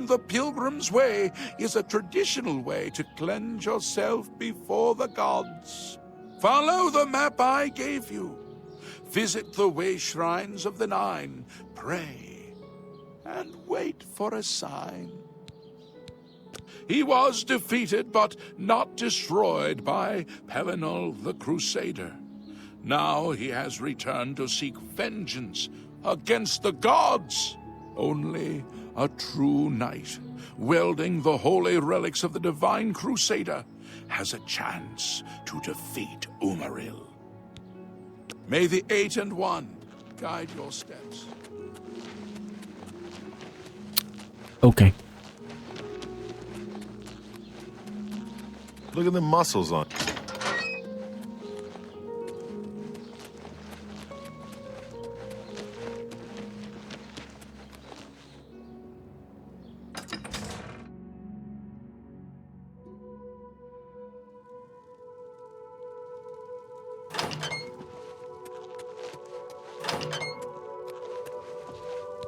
The Pilgrim's Way is a traditional way to cleanse yourself before the gods. Follow the map I gave you. Visit the way shrines of the Nine, pray, and wait for a sign. He was defeated but not destroyed by Pelinal the Crusader. Now he has returned to seek vengeance against the gods. Only a true knight, wielding the holy relics of the Divine Crusader, has a chance to defeat Umaril. May the 8 and 1 guide your steps. Okay. Look at the muscles on.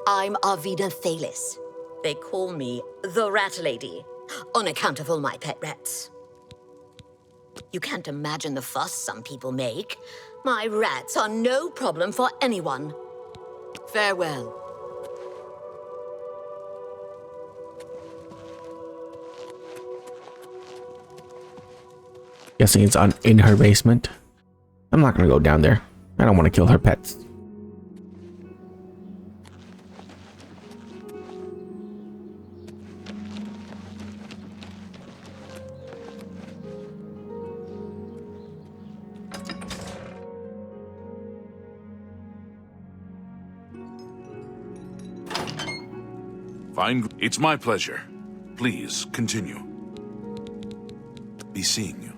I'm Arvina Thalis. They call me the Rat Lady, on account of all my pet rats. You can't imagine the fuss some people make. My rats are no problem for anyone. Farewell. Guessing it's in her basement. I'm not gonna go down there. I don't want to kill her pets. Fine. It's my pleasure. Please, continue. Be seeing you.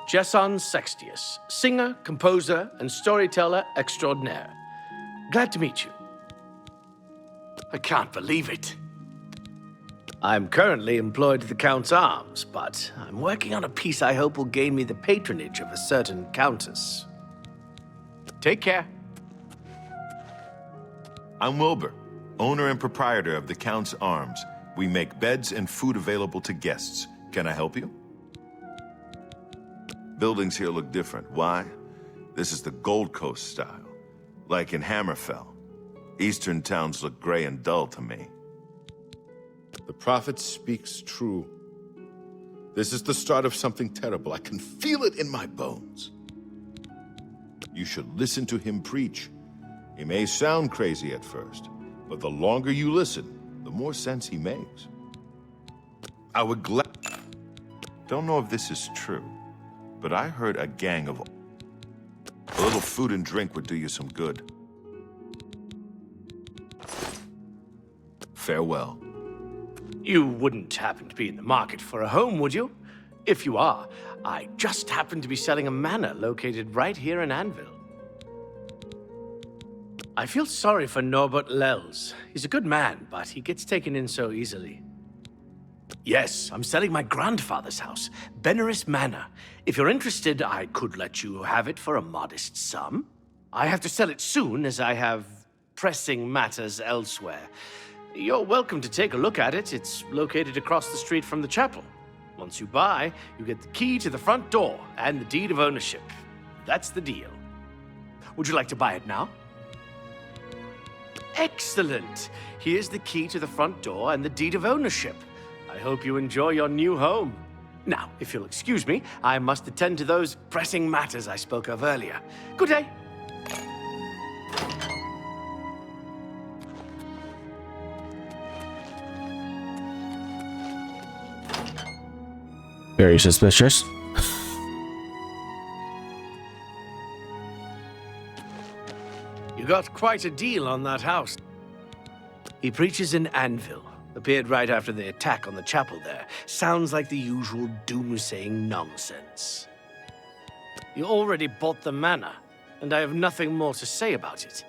Jesson Sextius, singer, composer, and storyteller extraordinaire. Glad to meet you. I can't believe it. I'm currently employed at the Count's Arms, but I'm working on a piece I hope will gain me the patronage of a certain countess. Take care. I'm Wilbur, owner and proprietor of the Count's Arms. We make beds and food available to guests. Can I help you? Buildings here look different. Why? This is the Gold Coast style, like in Hammerfell. Eastern towns look gray and dull to me. The prophet speaks true. This is the start of something terrible. I can feel it in my bones. You should listen to him preach. He may sound crazy at first, but the longer you listen, the more sense he makes. I would Don't know if this is true, but I heard a gang of... A little food and drink would do you some good. Farewell. You wouldn't happen to be in the market for a home, would you? If you are, I just happen to be selling a manor located right here in Anvil. I feel sorry for Norbert Lels. He's a good man, but he gets taken in so easily. Yes, I'm selling my grandfather's house, Benaris Manor. If you're interested, I could let you have it for a modest sum. I have to sell it soon, as I have pressing matters elsewhere. You're welcome to take a look at it. It's located across the street from the chapel. Once you buy, you get the key to the front door and the deed of ownership. That's the deal. Would you like to buy it now? Excellent. Here's the key to the front door and the deed of ownership. I hope you enjoy your new home. Now, if you'll excuse me, I must attend to those pressing matters I spoke of earlier. Good day. Very suspicious. You got quite a deal on that house. He preaches in Anvil. Appeared right after the attack on the chapel there. Sounds like the usual doomsaying nonsense. You already bought the manor, and I have nothing more to say about it.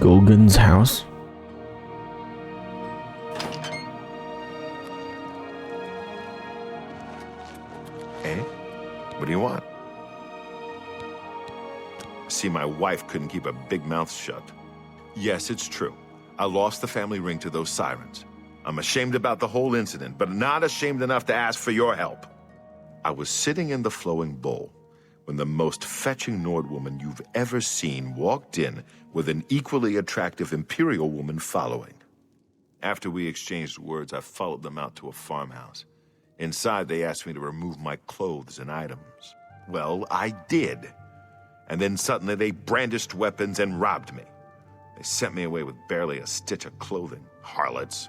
Gogan's house. Eh? What do you want? See, my wife couldn't keep her big mouth shut. Yes, it's true. I lost the family ring to those sirens. I'm ashamed about the whole incident, but not ashamed enough to ask for your help. I was sitting in the flowing bowl when the most fetching Nord woman you've ever seen walked in with an equally attractive Imperial woman following. After we exchanged words, I followed them out to a farmhouse. Inside, they asked me to remove my clothes and items. Well, I did. And then suddenly they brandished weapons and robbed me. They sent me away with barely a stitch of clothing. Harlots.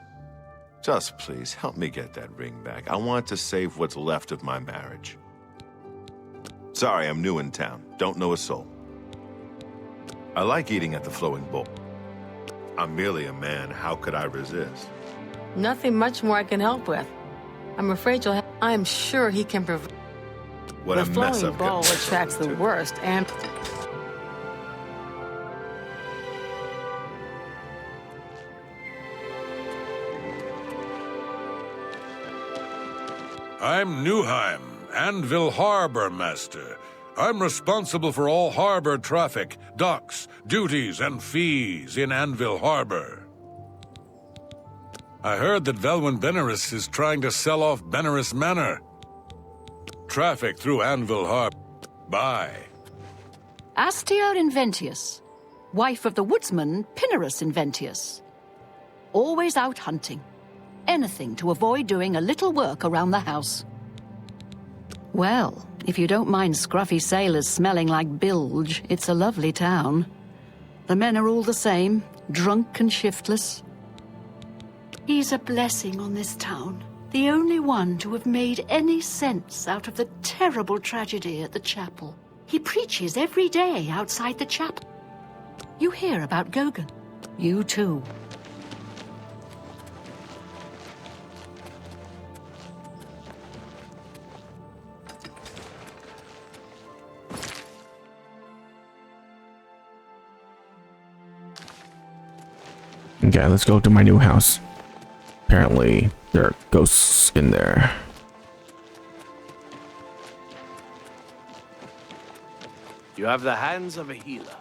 Just please, help me get that ring back. I want to save what's left of my marriage. Sorry, I'm new in town. Don't know a soul. I like eating at the Flowing Bowl. I'm merely a man. How could I resist? Nothing much more I can help with. I'm afraid you'll have... I'm sure he can provide... What the a mess flowing I've bowl gotten attracts the into. worst, and... I'm Newheim, Anvil Harbor Master. I'm responsible for all harbor traffic, docks, duties, and fees in Anvil Harbor. I heard that Velwyn Benaris is trying to sell off Benaris Manor. Traffic through Anvil Harbor. Bye. Astia Inventius, wife of the woodsman Pinarus Inventius. Always out hunting. Anything to avoid doing a little work around the house. Well, if you don't mind scruffy sailors smelling like bilge, it's a lovely town. The men are all the same, drunk and shiftless. He's a blessing on this town, the only one to have made any sense out of the terrible tragedy at the chapel. He preaches every day outside the chapel. You hear about Gogan? You too. Okay, let's go to my new house. Apparently, there are ghosts in there. You have the hands of a healer.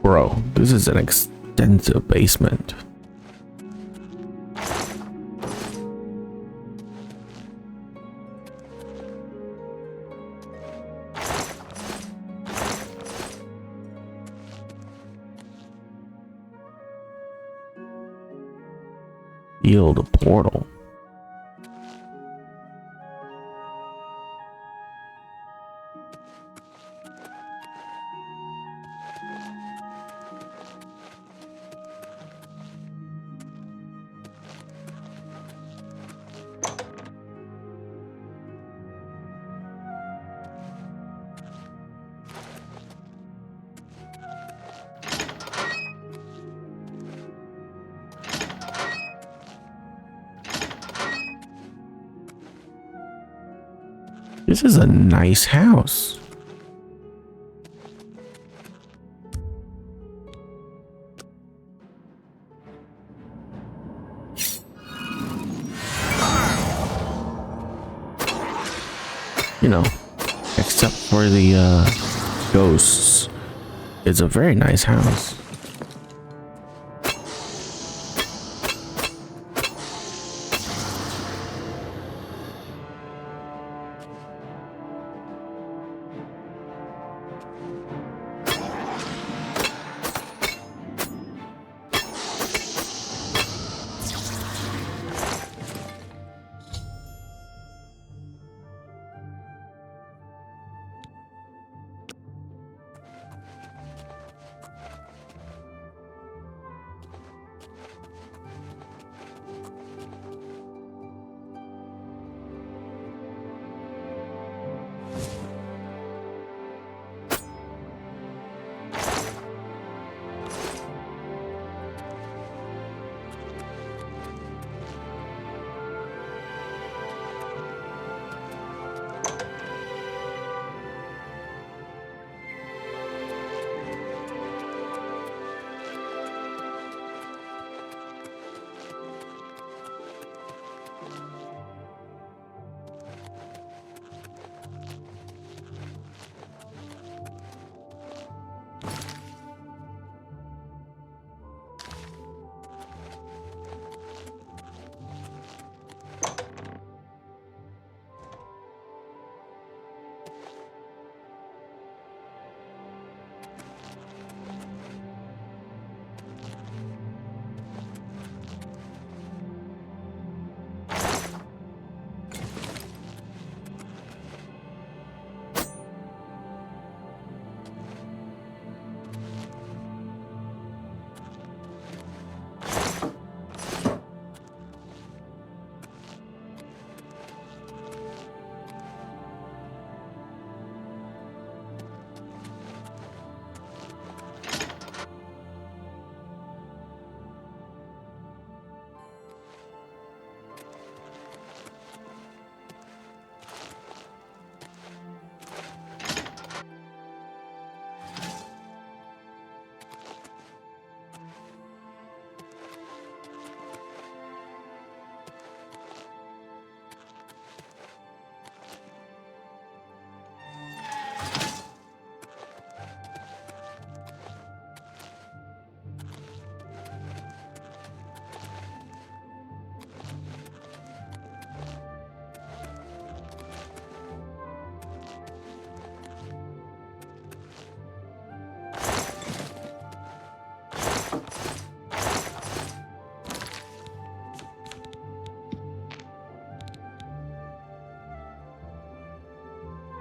Bro, this is an extensive basement. Yield a portal. This is a nice house. you know, except for the ghosts, it's a very nice house.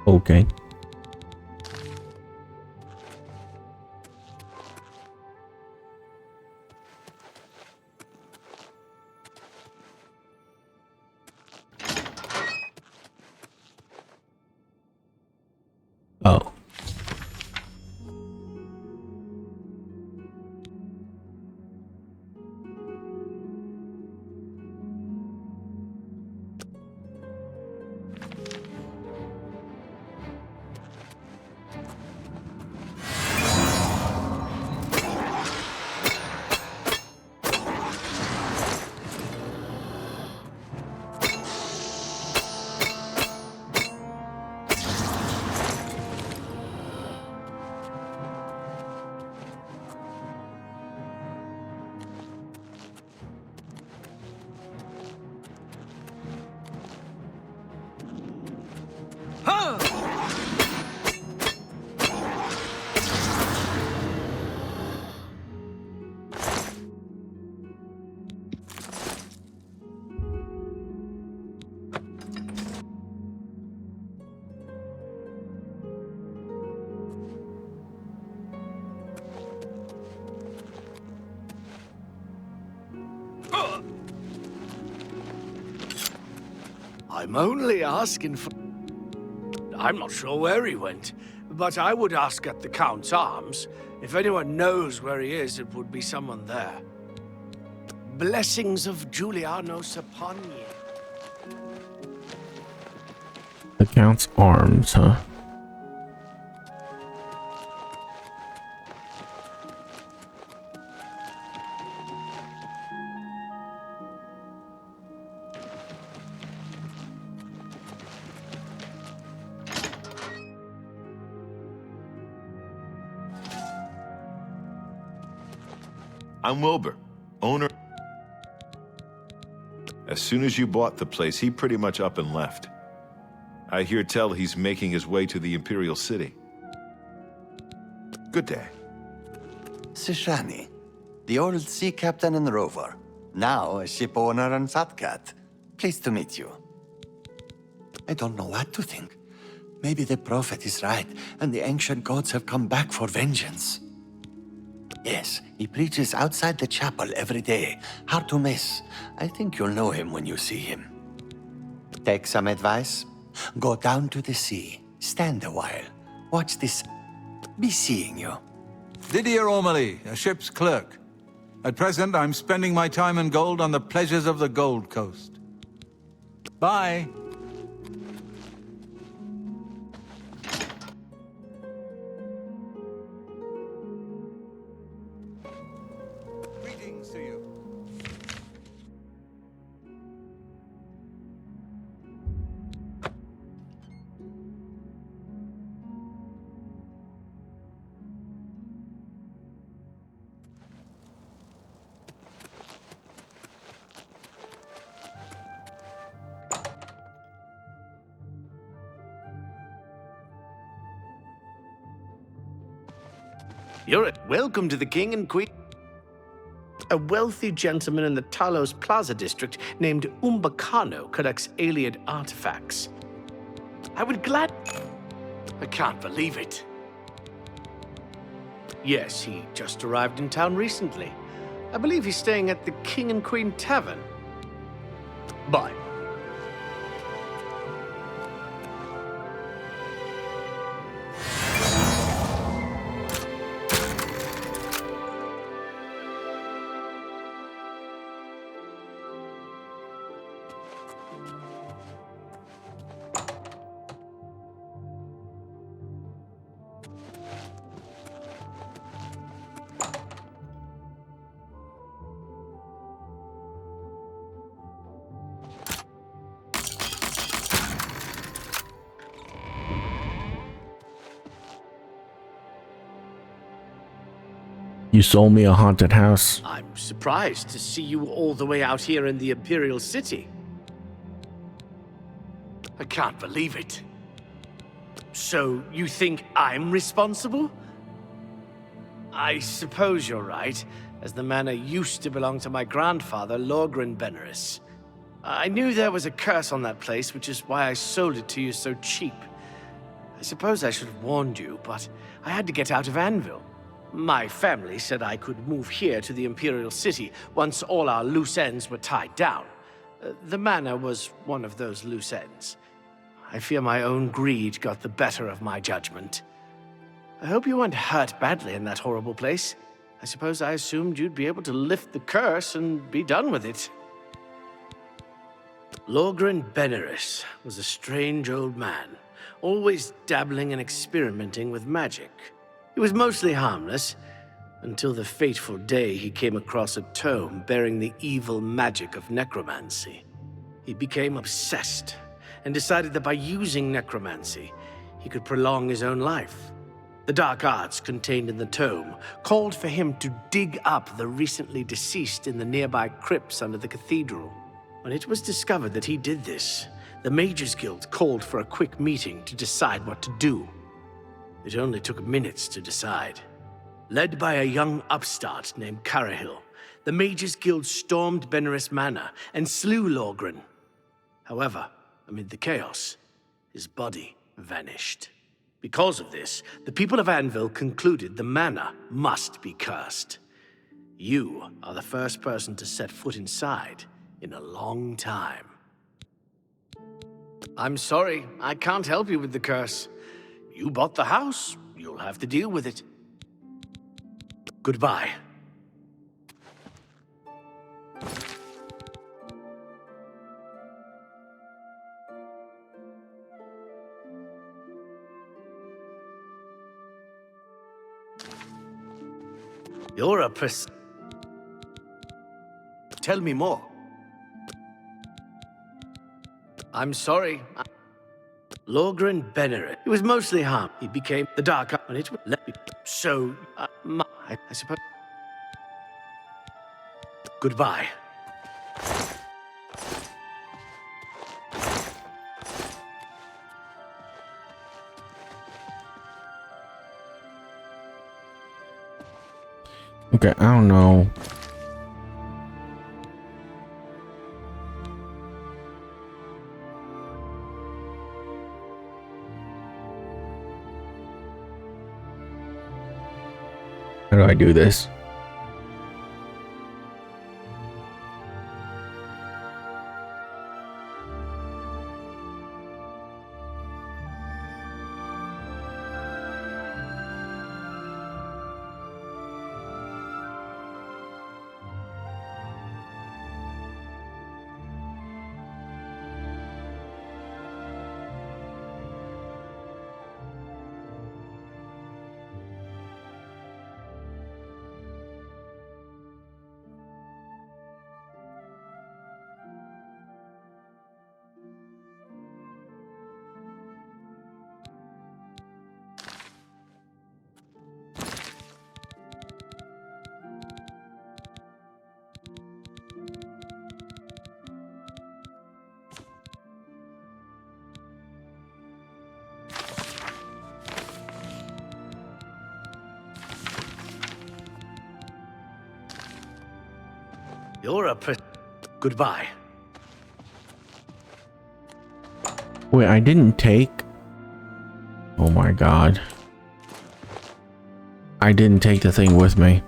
Okay. Oh. I'm only asking for... I'm not sure where he went, but I would ask at the Count's Arms. If anyone knows where he is, it would be someone there. Blessings of Julianos upon ye. The Count's Arms, huh? I'm Wilbur, owner. As soon as you bought the place, he pretty much up and left. I hear tell he's making his way to the Imperial City. Good day. Sishani, the old sea captain and rover, now a ship owner and fat cat. Pleased to meet you. I don't know what to think. Maybe the prophet is right, and the ancient gods have come back for vengeance. Yes, he preaches outside the chapel every day. Hard to miss. I think you'll know him when you see him. Take some advice. Go down to the sea. Stand a while. Watch this. Be seeing you. Didier Ormely, a ship's clerk. At present, I'm spending my time and gold on the pleasures of the Gold Coast. Bye. Greetings to you. Welcome to the King and Queen. A wealthy gentleman in the Talos Plaza district named Umbacano collects alien artifacts. I can't believe it. Yes, he just arrived in town recently. I believe he's staying at the King and Queen Tavern. Bye. You sold me a haunted house. I'm surprised to see you all the way out here in the Imperial City. I can't believe it. So, you think I'm responsible? I suppose you're right, as the manor used to belong to my grandfather, Lorgren Beneris. I knew there was a curse on that place, which is why I sold it to you so cheap. I suppose I should have warned you, but I had to get out of Anvil. My family said I could move here to the Imperial City once all our loose ends were tied down. The manor was one of those loose ends. I fear my own greed got the better of my judgment. I hope you weren't hurt badly in that horrible place. I suppose I assumed you'd be able to lift the curse and be done with it. Lorgren Beneris was a strange old man, always dabbling and experimenting with magic. He was mostly harmless, until the fateful day he came across a tome bearing the evil magic of necromancy. He became obsessed, and decided that by using necromancy, he could prolong his own life. The dark arts contained in the tome called for him to dig up the recently deceased in the nearby crypts under the cathedral. When it was discovered that he did this, the Mages Guild called for a quick meeting to decide what to do. It only took minutes to decide. Led by a young upstart named Carahil, the Mages Guild stormed Beneris Manor and slew Lorgren. However, amid the chaos, his body vanished. Because of this, the people of Anvil concluded the manor must be cursed. You are the first person to set foot inside in a long time. I'm sorry, I can't help you with the curse. You bought the house, you'll have to deal with it. Goodbye. You're a Tell me more. I'm sorry. Lorgren Benerit. He was mostly harm. He became the dark when it let me. So, I suppose. Goodbye. Okay, I don't know. How do I do this? You're a Goodbye. Wait, I didn't take... Oh my god. I didn't take the thing with me.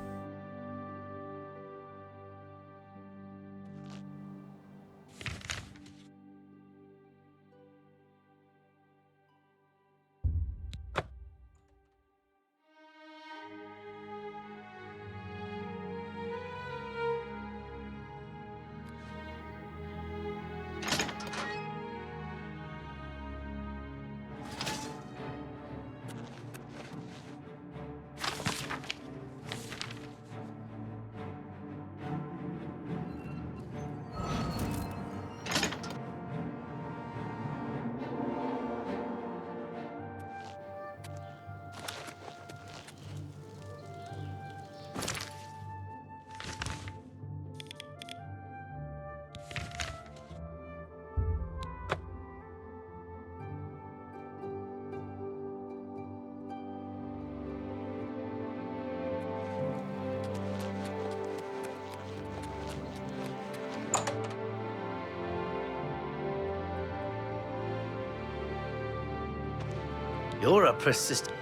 You're a persistent...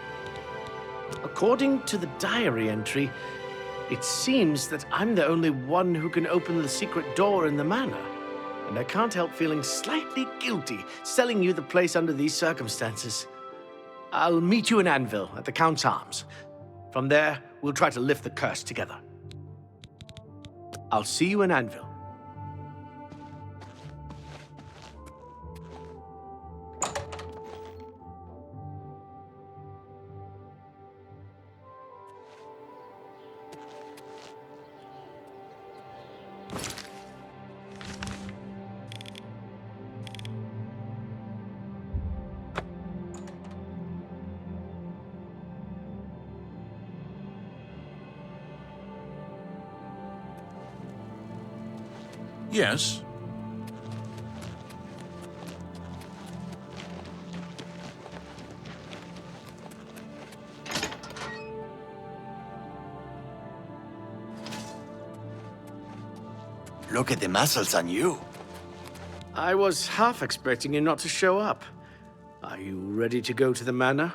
According to the diary entry, it seems that I'm the only one who can open the secret door in the manor. And I can't help feeling slightly guilty selling you the place under these circumstances. I'll meet you in Anvil at the Count's Arms. From there, we'll try to lift the curse together. I'll see you in Anvil. Yes. Look at the muscles on you. I was half expecting you not to show up. Are you ready to go to the manor?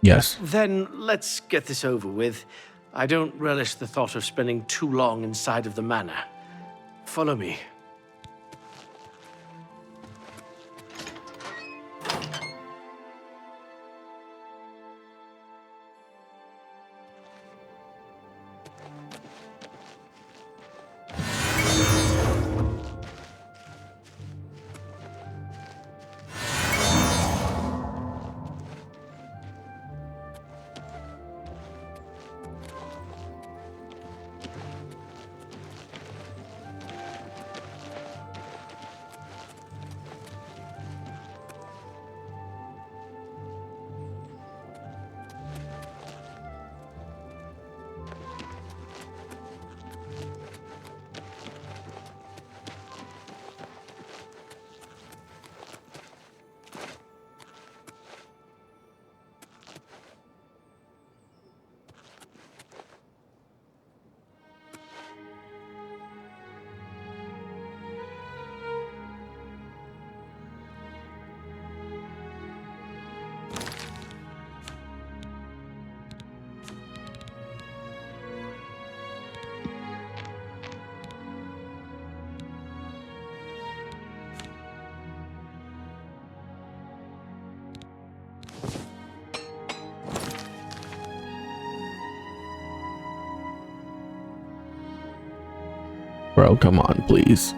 Yes. Then let's get this over with. I don't relish the thought of spending too long inside of the manor. Follow me. Bro, come on, please.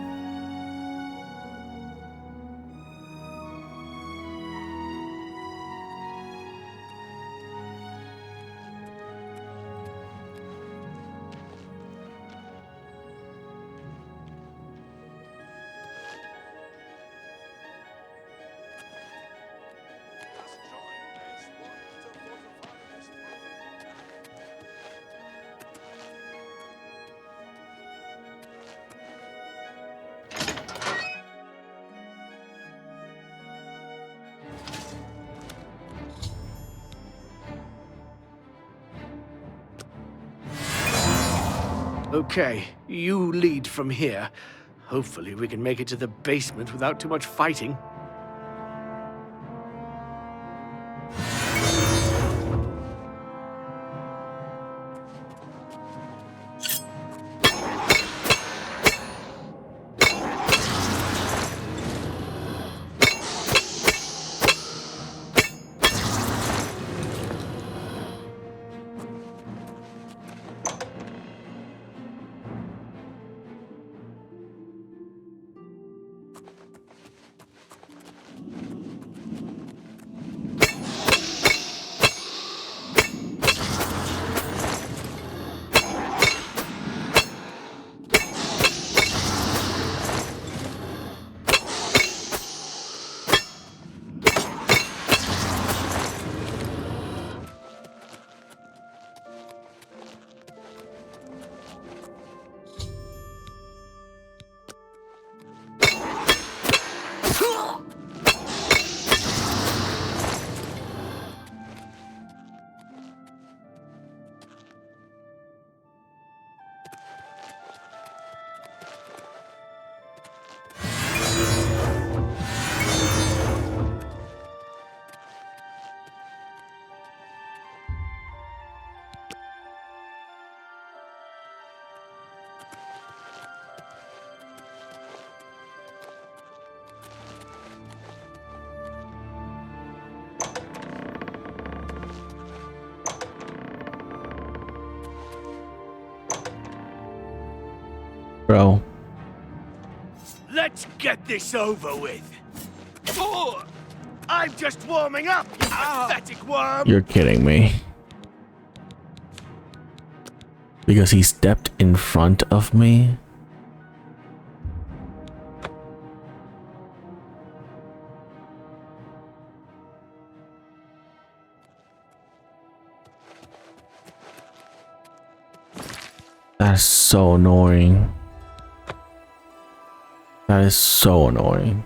Okay, you lead from here. Hopefully we can make it to the basement without too much fighting. Bro. Let's get this over with. Oh, I'm just warming up, you pathetic worm! You're kidding me. Because he stepped in front of me? That's so annoying. That is so annoying.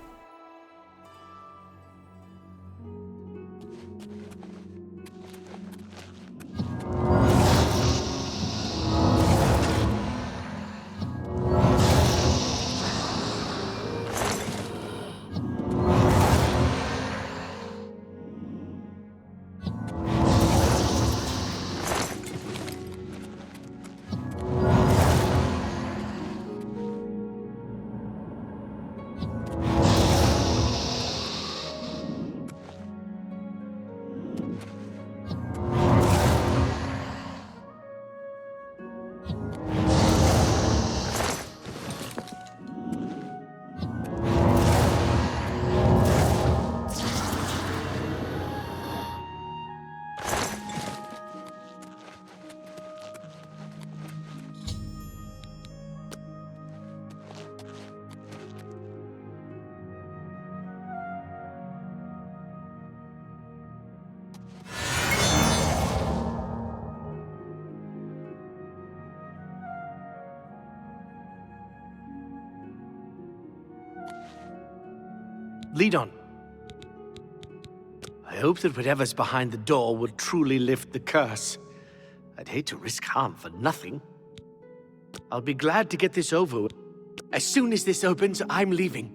Lead on. I hope that whatever's behind the door will truly lift the curse. I'd hate to risk harm for nothing. I'll be glad to get this over with. As soon as this opens, I'm leaving.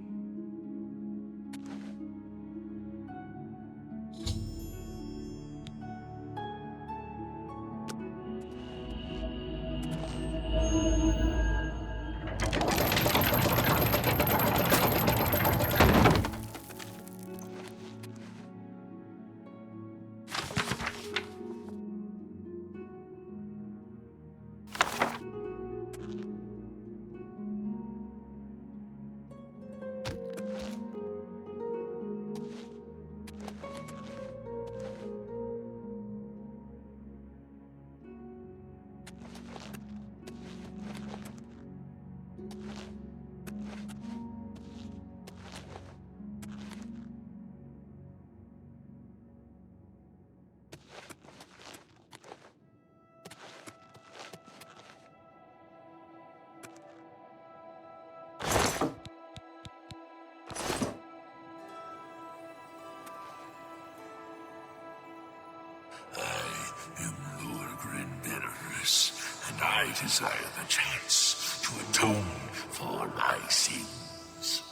Belarus, and I desire the chance to atone for my sins.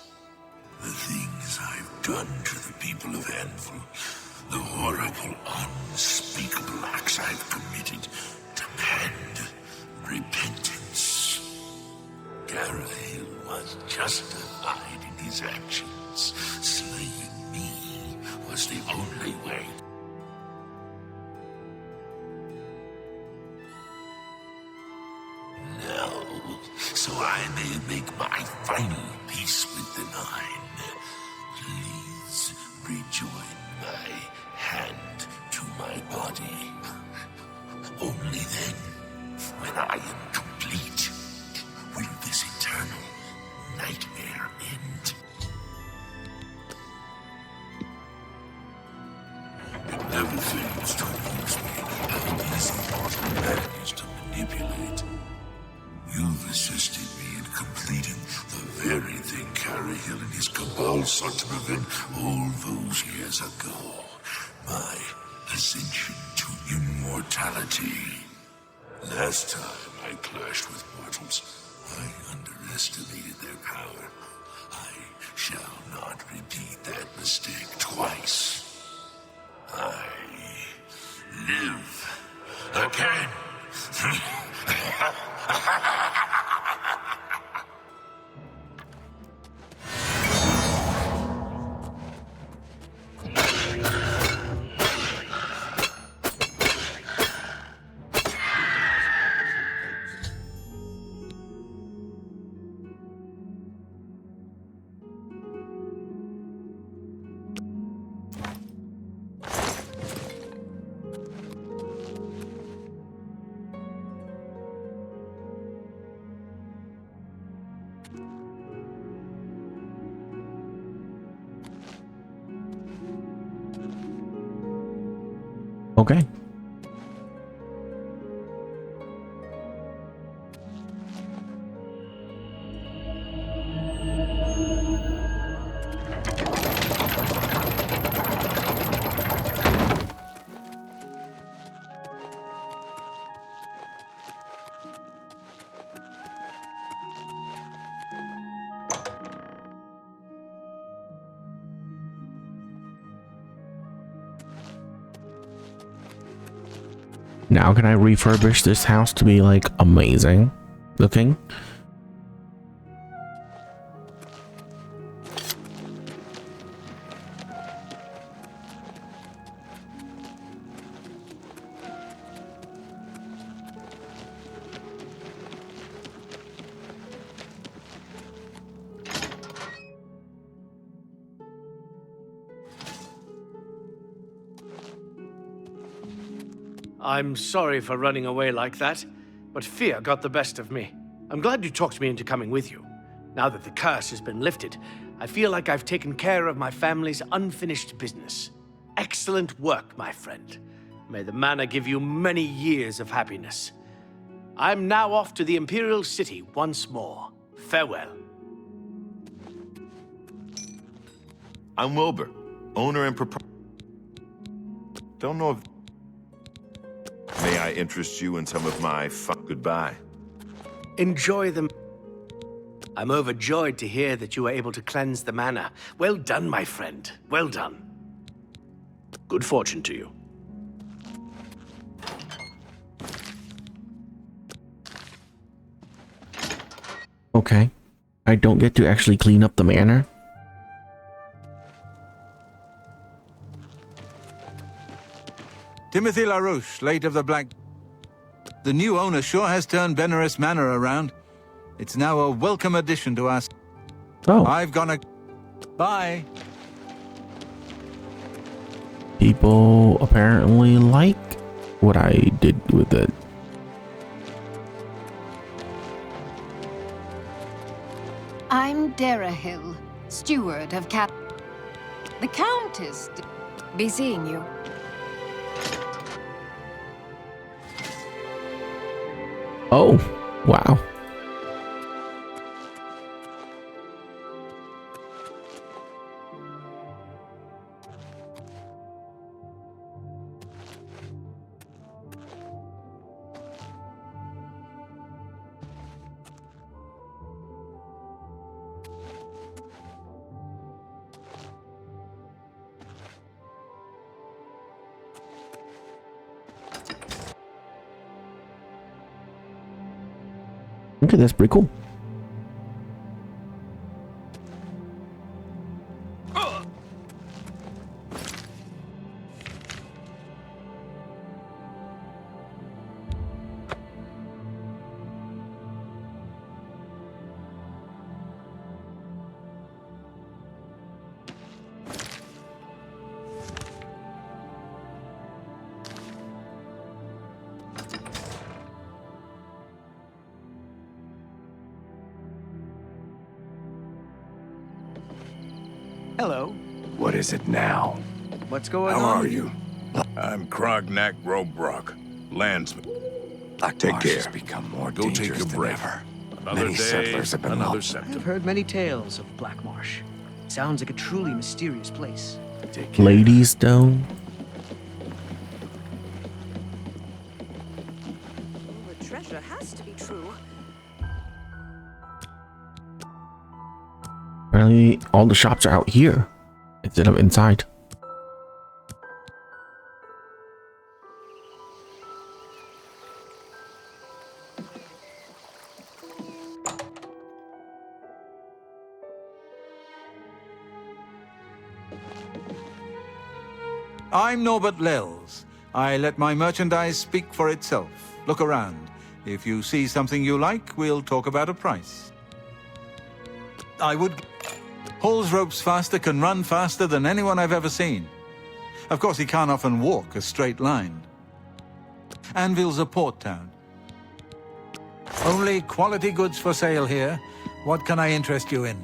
The things I've done to the people of Anvil, the horrible, unspeakable acts I've committed, demand repentance. Gareth was justified in his actions. Slaying me was the only way. No, so I may make my final peace with the Nine. Please rejoin my hand to my body. Only then, when I am complete, will this eternal nightmare end. It never fails to amuse me how easy mortal man is to manipulate. You've assisted me in completing the very thing Carahill and his cabal sought to prevent all those years ago. My ascension to immortality. Last time I clashed with mortals, I underestimated their power. I shall not repeat that mistake twice. I live again. Okay. Now can I refurbish this house to be like amazing looking? I'm sorry for running away like that, but fear got the best of me. I'm glad you talked me into coming with you. Now that the curse has been lifted, I feel like I've taken care of my family's unfinished business. Excellent work, my friend. May the manor give you many years of happiness. I'm now off to the Imperial City once more. Farewell. I'm Wilbur, owner and proprietor. Don't know if... May I interest you in some of my fun? Goodbye. Enjoy them. I'm overjoyed to hear that you were able to cleanse the manor. Well done, my friend. Well done. Good fortune to you. Okay. I don't get to actually clean up the manor. Timothy LaRouche, late of the Black... The new owner sure has turned Benares Manor around. It's now a welcome addition to us. Oh. I've gone a... Bye. People apparently like what I did with it. I'm Darahill, steward of Cap... The Countess be seeing you. Oh, wow. Okay, that's pretty cool. Hello. What is it now? What's going How on? are you? I'm Krognak Robrock, landsman. Black Take Marsh care. has become more Go take dangerous your than break. ever. Another Many day, settlers have been another lost. symptom. I've heard many tales of Black Marsh. Sounds like a truly mysterious place. Take care. Lady Stone. The treasure has to be true. Apparently, all the shops are out here instead of inside. I'm Norbert Lels. I let my merchandise speak for itself. Look around. If you see something you like, we'll talk about a price. I would... Hall's ropes faster can run faster than anyone I've ever seen. Of course, he can't often walk a straight line. Anvil's a port town. Only quality goods for sale here. What can I interest you in?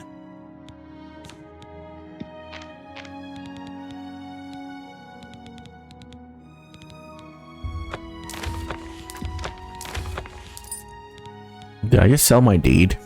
Did I just sell my deed?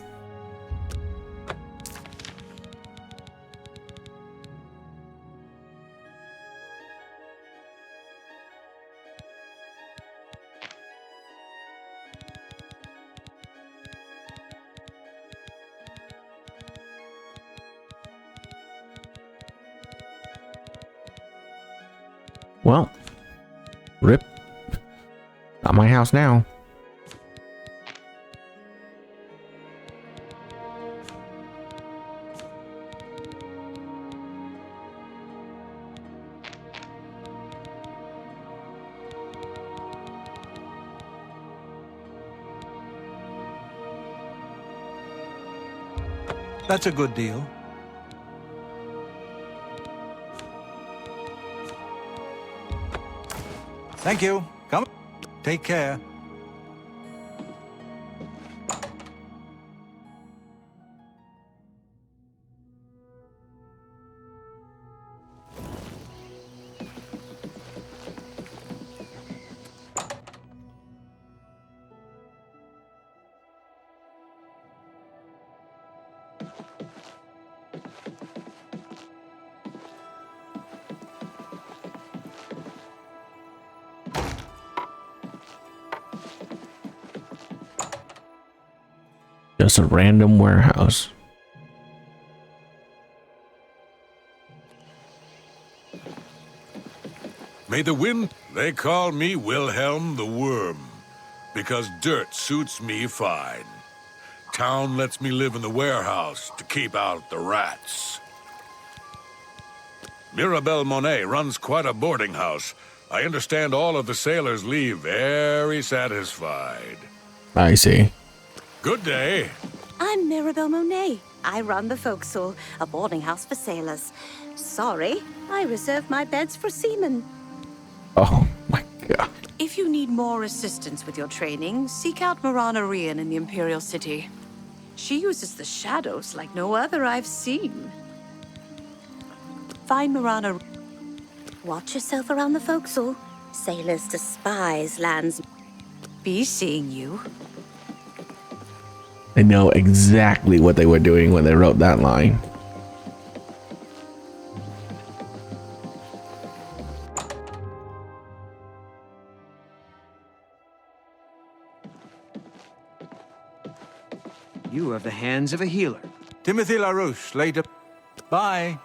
Well, rip. Not my house now. That's a good deal. Thank you. Come. Take care. Just a random warehouse. May the wind... They call me Wilhelm the Worm, because dirt suits me fine. Town lets me live in the warehouse to keep out the rats. Mirabelle Monet runs quite a boarding house. I understand all of the sailors leave very satisfied. I see. Good day. I'm Mirabelle Monet. I run the Forecastle, a boarding house for sailors. Sorry, I reserve my beds for seamen. Oh my god. If you need more assistance with your training, seek out Marana Rian in the Imperial City. She uses the shadows like no other I've seen. Find Marana. Watch yourself around the forecastle. Sailors despise lands. Be seeing you. I know exactly what they were doing when they wrote that line. You have the hands of a healer. Timothy LaRouche, later. Bye.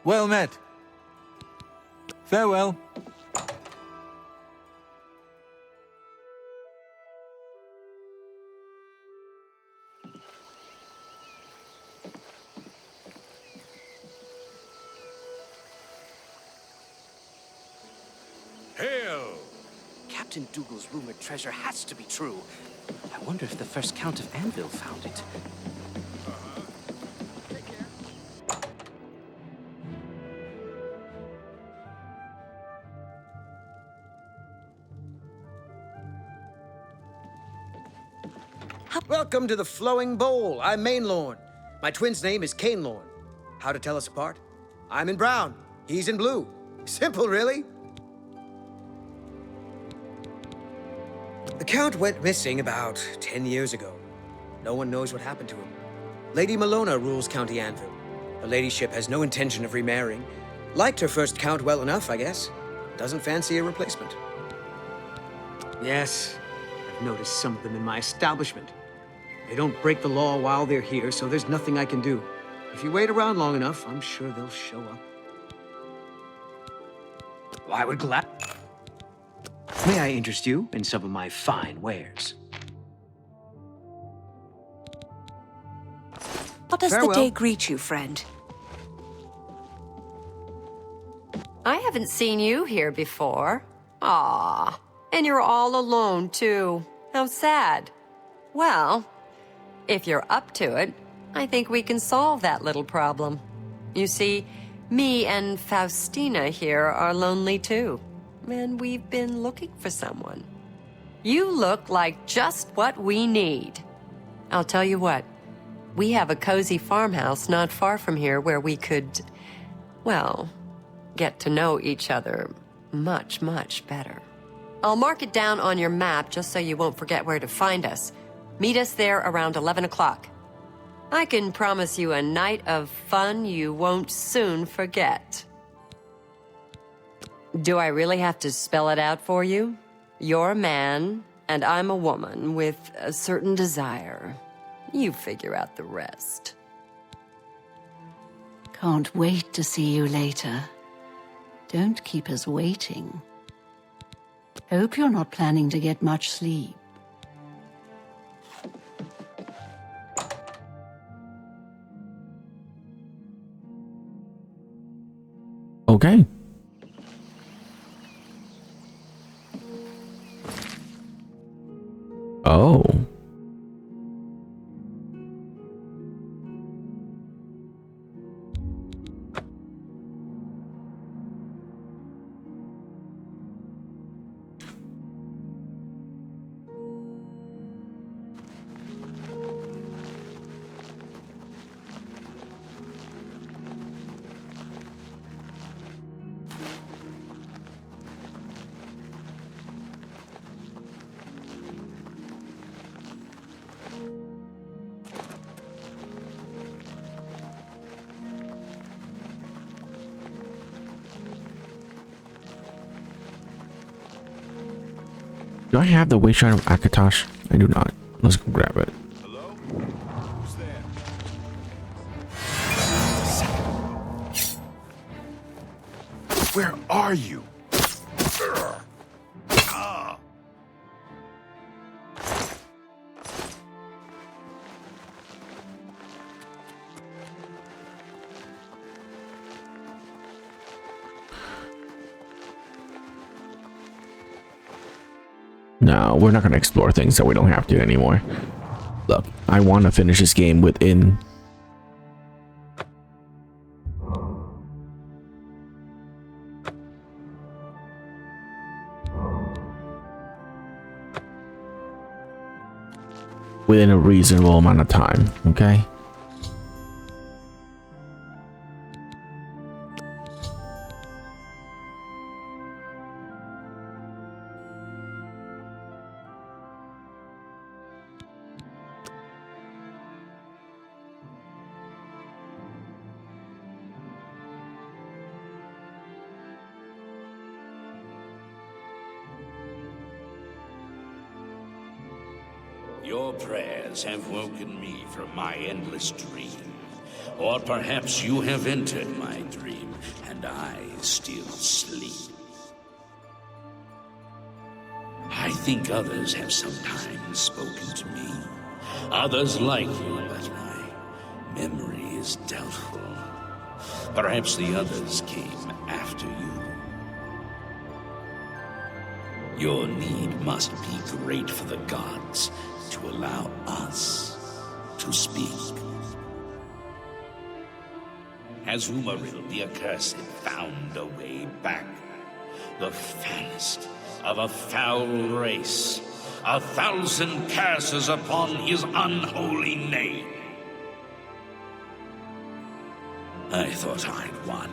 Well met. Farewell. Hail! Captain Dougal's rumored treasure has to be true. I wonder if the first Count of Anvil found it. Welcome to the Flowing Bowl. I'm Mainlorn. My twin's name is Cainlorn. How to tell us apart? I'm in brown. He's in blue. Simple, really. The Count went missing about 10 years ago. No one knows what happened to him. Lady Malona rules County Anvil. Her ladyship has no intention of remarrying. Liked her first Count well enough, I guess. Doesn't fancy a replacement. Yes, I've noticed some of them in my establishment. They don't break the law while they're here, so there's nothing I can do. If you wait around long enough, I'm sure they'll show up. Well, I would glad... May I interest you in some of my fine wares? How does Farewell. the day greet you, friend? I haven't seen you here before. Ah, and you're all alone, too. How sad. Well, if you're up to it, I think we can solve that little problem. You see, me and Faustina here are lonely, too. And we've been looking for someone. You look like just what we need. I'll tell you what. We have a cozy farmhouse not far from here where we could, well, get to know each other much, much better. I'll mark it down on your map just so you won't forget where to find us. Meet us there around 11 o'clock. I can promise you a night of fun you won't soon forget. Do I really have to spell it out for you? You're a man, and I'm a woman with a certain desire. You figure out the rest. Can't wait to see you later. Don't keep us waiting. Hope you're not planning to get much sleep. Okay. Oh. Do I have the Way Shrine of Akatosh? I do not. Let's go grab it. Hello? Who's there? Where are you? No, we're not going to explore things that we don't have to anymore. Look, I want to finish this game within a reasonable amount of time, okay? Your prayers have woken me from my endless dream. Or perhaps you have entered my dream, and I still sleep. I think others have sometimes spoken to me. Others like you, but my memory is doubtful. Perhaps the others came after you. Your need must be great for the gods to allow us to speak. Has Umaril the Accursed found a way back? The foulest of a foul race. 1,000 curses upon his unholy name. I thought I'd won,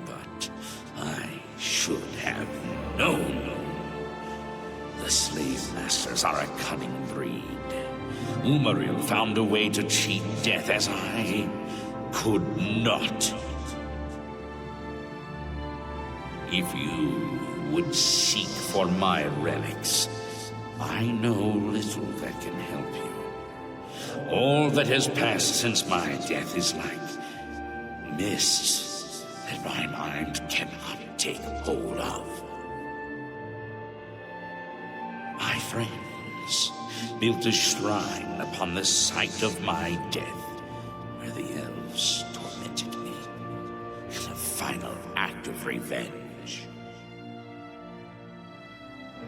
but I should have known. The slave masters are a cunning breed. Umaril found a way to cheat death as I could not. If you would seek for my relics, I know little that can help you. All that has passed since my death is like mist that my mind cannot take hold of. My friends built a shrine upon the site of my death, where the elves tormented me in a final act of revenge.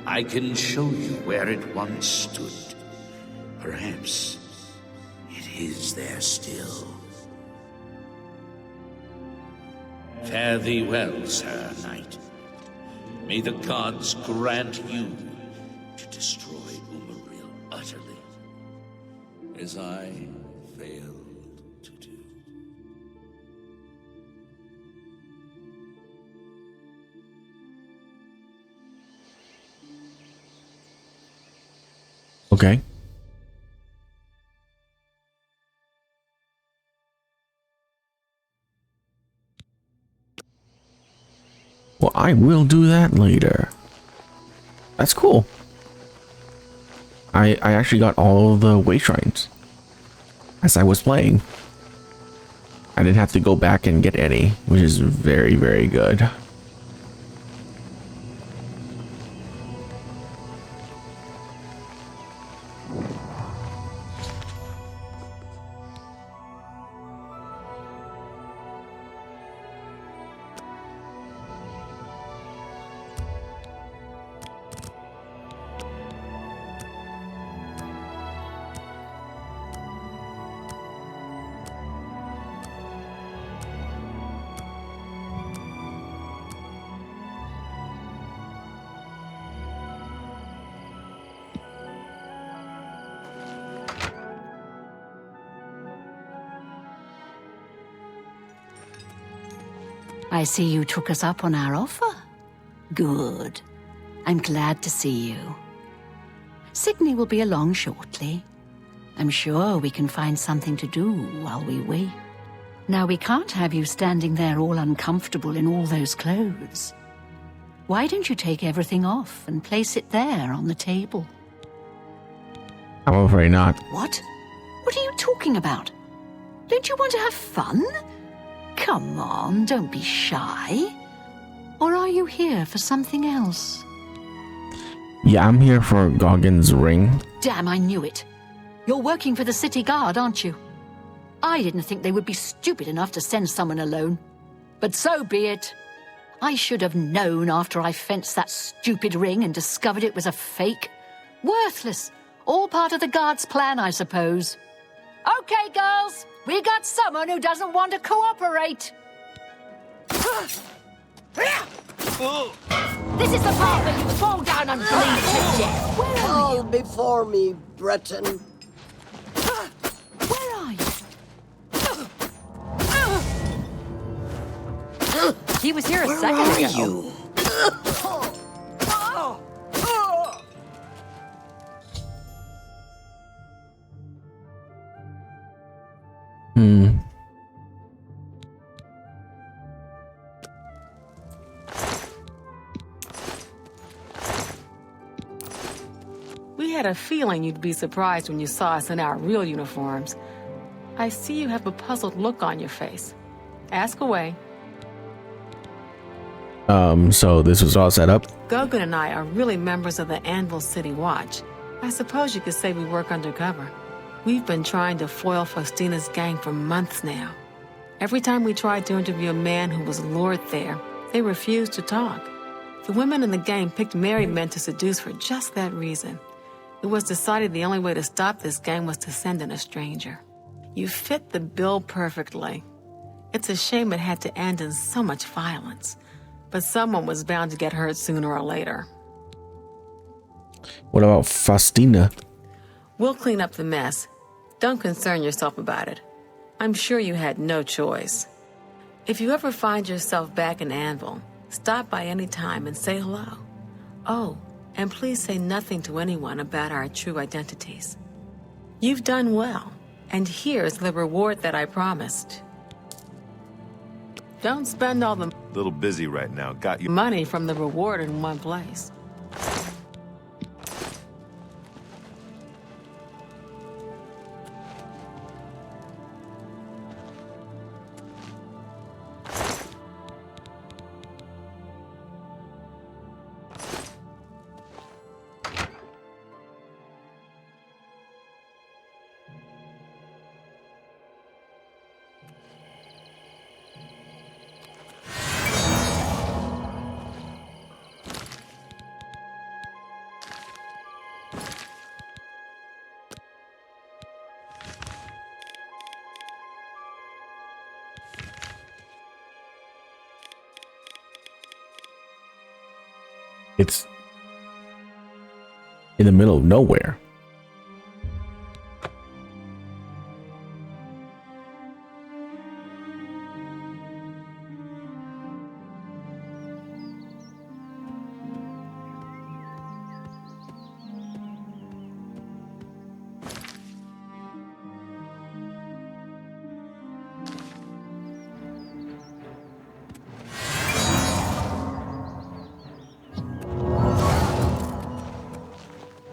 I can show you where it once stood. Perhaps it is there still. Fare thee well, Sir Knight. May the gods grant you to destroy Umaril utterly, as I failed to do. Okay. Well, I will do that later. That's cool. I actually got all of the way shrines as I was playing. I didn't have to go back and get any, which is very, very good. I see you took us up on our offer. Good. I'm glad to see you. Sydney will be along shortly. I'm sure we can find something to do while we wait. Now, we can't have you standing there all uncomfortable in all those clothes. Why don't you take everything off and place it there on the table? I'm afraid not. What? What are you talking about? Don't you want to have fun? Come on, don't be shy. Or are you here for something else? Yeah, I'm here for Goggins' ring. Damn, I knew it. You're working for the city guard, aren't you? I didn't think they would be stupid enough to send someone alone. But so be it. I should have known after I fenced that stupid ring and discovered it was a fake. Worthless. All part of the guard's plan, I suppose. Okay, girls. We got someone who doesn't want to cooperate. This is the part where you fall down and bleed to death. Where are Fall you? before me, Breton. Where are you? He was here a Where second are ago. you? We had a feeling you'd be surprised when you saw us in our real uniforms. I see you have a puzzled look on your face. Ask away. So this was all set up? Gogan and I are really members of the Anvil City Watch. I suppose you could say we work undercover. We've been trying to foil Faustina's gang for months now. Every time we tried to interview a man who was lured there, they refused to talk. The women in the gang picked married men to seduce for just that reason. It was decided the only way to stop this gang was to send in a stranger. You fit the bill perfectly. It's a shame it had to end in so much violence. But someone was bound to get hurt sooner or later. What about Faustina? We'll clean up the mess. Don't concern yourself about it. I'm sure you had no choice. If you ever find yourself back in Anvil, stop by any time and say hello. Oh, and please say nothing to anyone about our true identities. You've done well, and here's the reward that I promised. Don't spend all the Little busy right now. Got you. money from the reward in one place. It's in the middle of nowhere.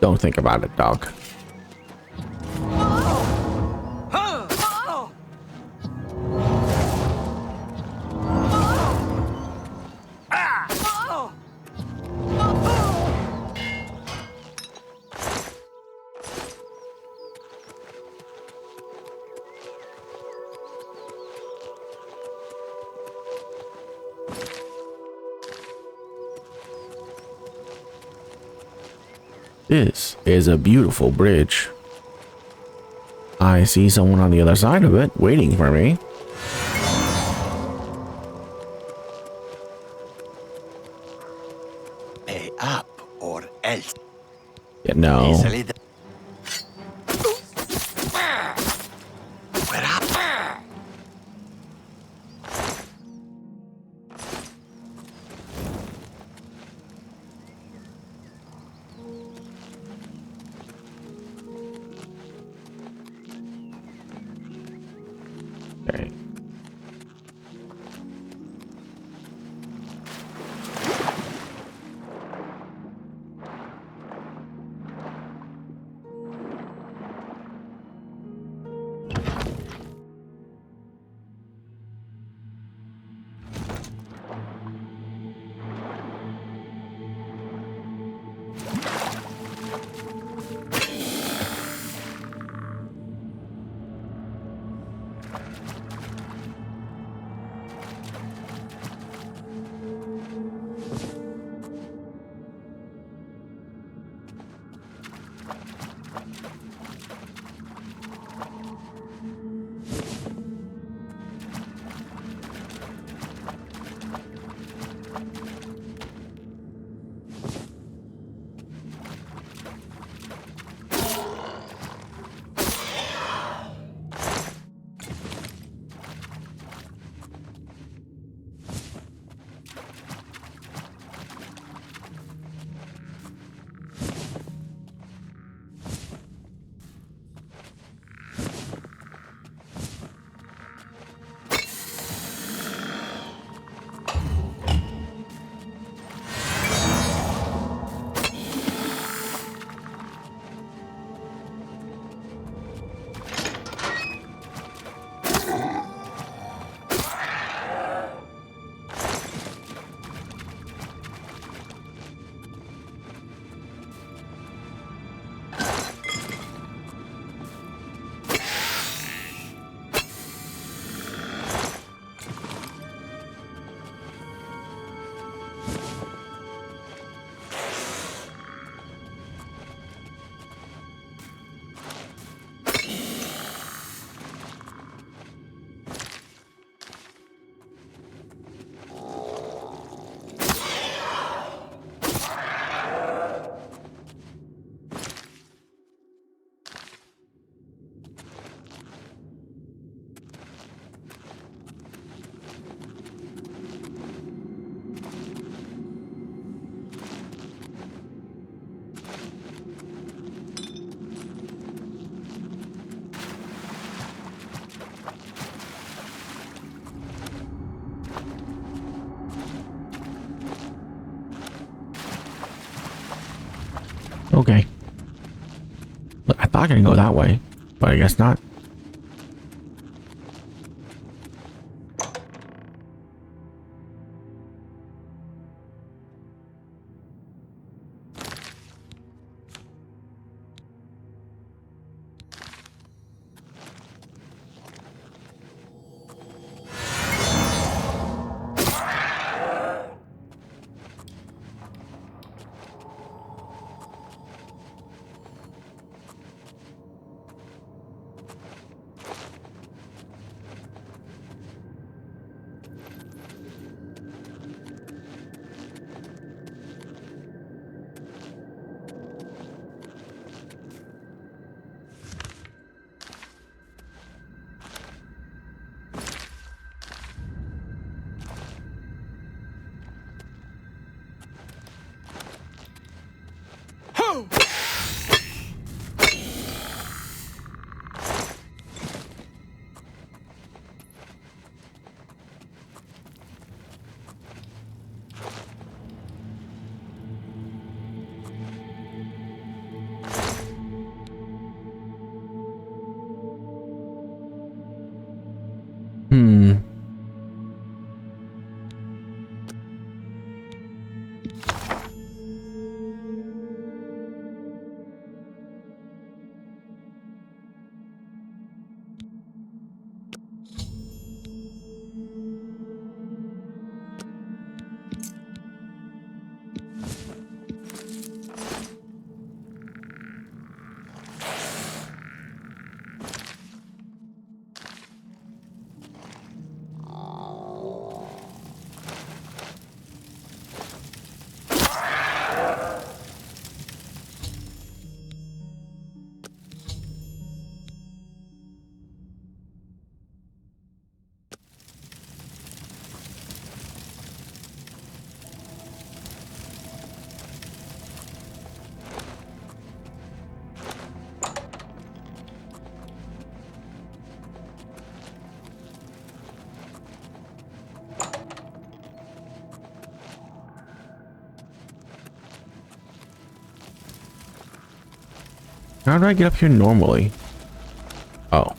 Don't think about it, dog. This is a beautiful bridge. I see someone on the other side of it waiting for me. Pay up or else. Yeah, no. Easily Okay. Okay. Look, I thought I could go that way, but I guess not. How do I get up here normally? Oh.